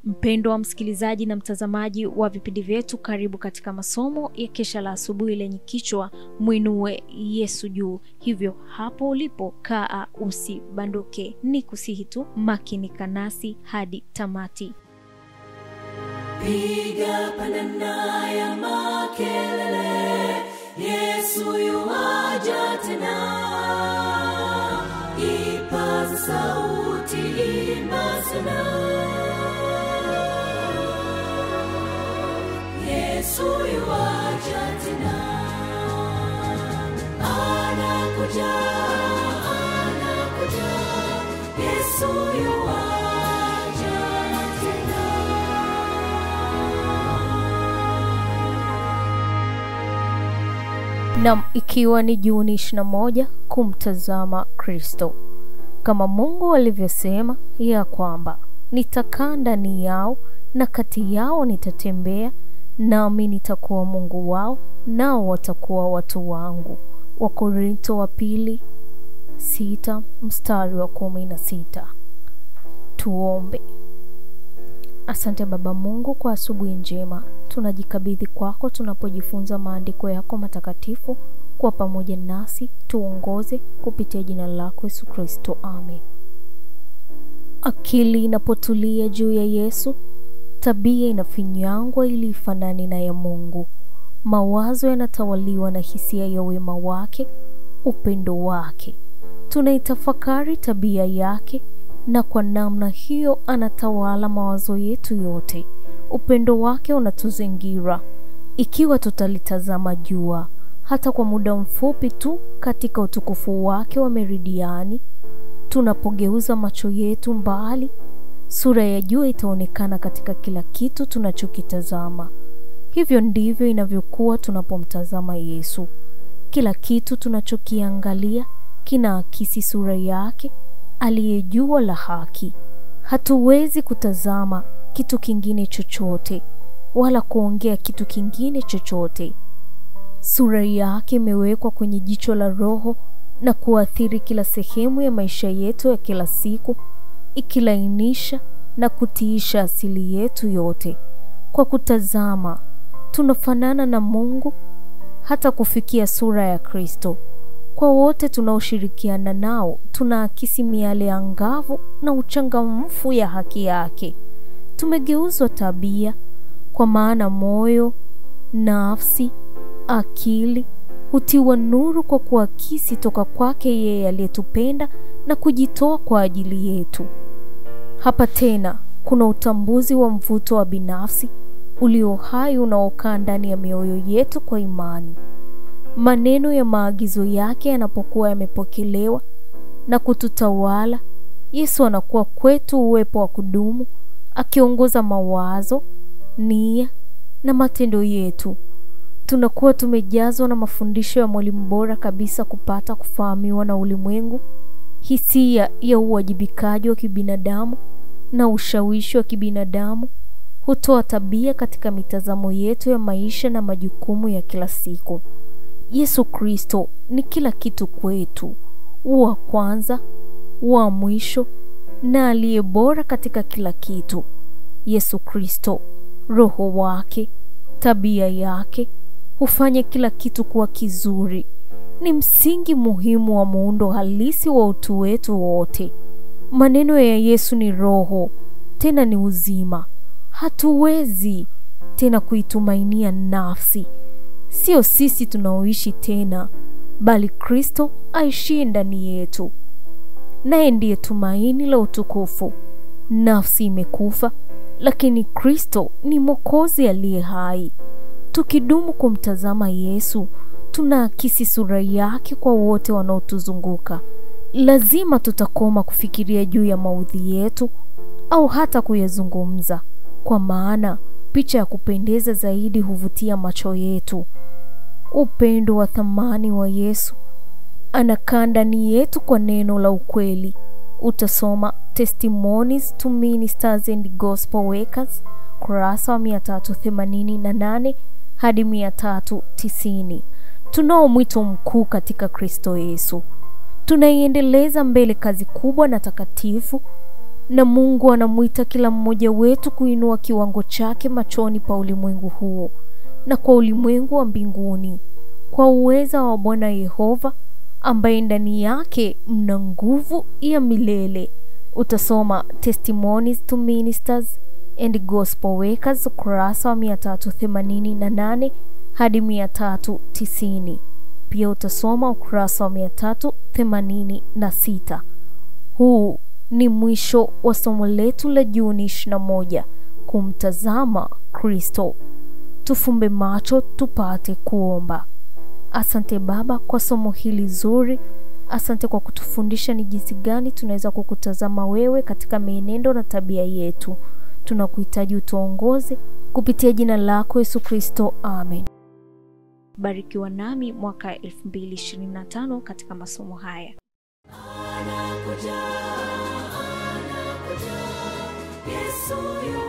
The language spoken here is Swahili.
Mpendwa wa msikilizaji na mtazamaji wa vipindi vyetu, karibu katika masomo ya kesha la asubuhi lenye kichwa Muinue Yesu juu. Hivyo hapo ulipo kaa usibanduke, nikusihi tu makinika nasi hadi tamati. Piga panana ya makelele, Yesu yuaja tena. Ipaza sauti, imba sana. Yesu yuaja tena. Anakuja, anakuja. Yesu yuaja tena. Na ikiwa ni Juni 21, kumtazama Kristo. Kama Mungu alivyosema ya kwamba nitakaa ndani yao na kati yao nitatembea, nami nitakuwa Mungu wao, nao watakuwa watu wangu. Wakorintho wa pili 6 mstari wa 16. Tuombe. Asante Baba Mungu kwa asubuhi njema. Tunajikabidhi kwako tunapojifunza maandiko yako matakatifu. Kwa pamoja nasi tuongoze kupitia jina lako Yesu Kristo. Amen. Akili inapotulia juu ya Yesu, tabia inafinyangwa ili ifanane na ya Mungu. Mawazo yanatawaliwa na hisia ya wema wake, upendo wake. Tunaitafakari tabia yake, na kwa namna hiyo anatawala mawazo yetu yote. Upendo wake unatuzingira. Ikiwa tutalitazama jua hata kwa muda mfupi tu katika utukufu wake wa meridiani, tunapogeuza macho yetu mbali, sura ya jua itaonekana katika kila kitu tunachokitazama. Hivyo ndivyo inavyokuwa tunapomtazama Yesu. Kila kitu tunachokiangalia kinaakisi sura yake, aliyejua la haki. Hatuwezi kutazama kitu kingine chochote wala kuongea kitu kingine chochote. Sura yake imewekwa kwenye jicho la roho na kuathiri kila sehemu ya maisha yetu ya kila siku, ikilainisha na kutiisha asili yetu yote. Kwa kutazama tunafanana na Mungu hata kufikia sura ya Kristo. Kwa wote tunaoshirikiana nao tunaakisi miale angavu na uchangamfu ya haki yake. Tumegeuzwa tabia, kwa maana moyo, nafsi, akili hutiwa nuru kwa kuakisi toka kwake yeye aliyetupenda na kujitoa kwa ajili yetu. Hapa tena kuna utambuzi wa mvuto wa binafsi ulio hai unaokaa ndani ya mioyo yetu kwa imani. Maneno ya maagizo yake yanapokuwa yamepokelewa na kututawala, Yesu anakuwa kwetu uwepo wa kudumu, akiongoza mawazo, nia na matendo yetu. Tunakuwa tumejazwa na mafundisho ya mwalimu bora kabisa kupata kufahamiwa na ulimwengu, hisia ya uwajibikaji wa kibinadamu na ushawishi wa kibinadamu hutoa tabia katika mitazamo yetu ya maisha na majukumu ya kila siku. Yesu Kristo ni kila kitu kwetu, wa kwanza, wa mwisho na aliye bora katika kila kitu. Yesu Kristo, roho wake, tabia yake hufanya kila kitu kuwa kizuri. Ni msingi muhimu wa muundo halisi wa utu wetu wote. Maneno ya Yesu ni roho, tena ni uzima. Hatuwezi tena kuitumainia nafsi. Sio sisi tunaoishi tena, bali Kristo aishi ndani yetu. Naye ndiye tumaini la utukufu. Nafsi imekufa, lakini Kristo ni Mwokozi aliye hai. Tukidumu kumtazama Yesu, tunaakisi sura yake kwa wote wanaotuzunguka. Lazima tutakoma kufikiria juu ya maudhi yetu au hata kuyazungumza, kwa maana picha ya kupendeza zaidi huvutia macho yetu. Upendo wa thamani wa Yesu anakaa ndani yetu kwa neno la ukweli. Utasoma Testimonies to Ministers and Gospel Workers, kurasa wa 388 hadi 390. Tunao mwito mkuu katika Kristo Yesu. Tunaiendeleza mbele kazi kubwa na takatifu na Mungu anamuita kila mmoja wetu kuinua kiwango chake machoni pa ulimwengu huu na kwa ulimwengu wa mbinguni, kwa uweza wa Bwana Yehova ambaye ndani yake mna nguvu ya milele. Utasoma Testimonies to Ministers and Gospel Workers ukurasa wa 388 hadi 390. Pia utasoma ukurasa wa 386. Huu ni mwisho wa somo letu la Juni 21, kumtazama Kristo. Tufumbe macho tupate kuomba. Asante Baba kwa somo hili zuri. Asante kwa kutufundisha ni jinsi gani tunaweza kukutazama wewe katika mienendo na tabia yetu. Tunakuhitaji utuongoze kupitia jina lako Yesu Kristo. Amen. Barikiwa nami mwaka 2025 katika masomo haya. Anakuja, Yesu yu